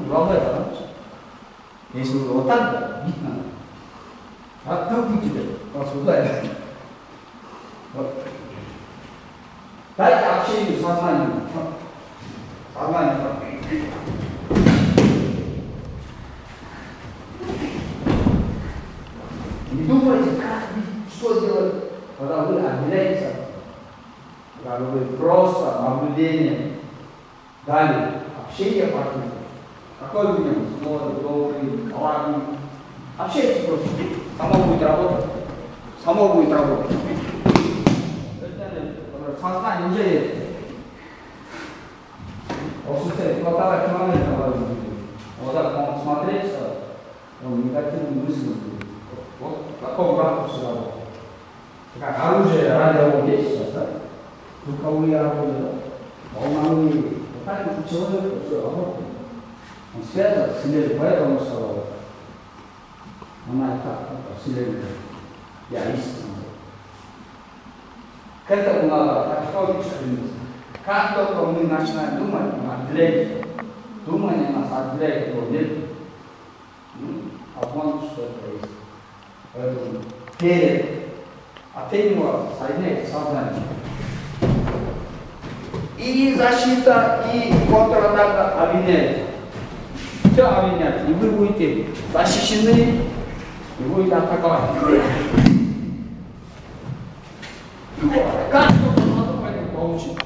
Главное, если вот так видно, а там видите, вас ударит. Вот. Дайте общению сознанию. Сознание. Не думайте, что делать, когда вы отделяетесь, когда вы просто наблюдение дали общение партнера. Какой у него злой, добрый, коварный. Общайтесь просто. Само будет работать. Само будет работать. Сознание уже есть. Если хватает момента, вот так он смотреть, он негативную мысль будет. Вот в таком ракурсе работает. Как оружие радио есть сейчас, да? Звуковые оружия, волновые. Вот так вот человек все работает. Он связан с Вселенной, поэтому сказал, она и так, Вселенная, я истина. К этому надо подходить стремиться. Как только мы начинаем думать, мы отделяемся. Думание нас отделяет от него. Обман, что это есть. Поэтому перед от него соединяется сознание. И защита, и контратака объединяются. Все объединяется. И вы будете защищены, и будете атаковать. Как только надо получить.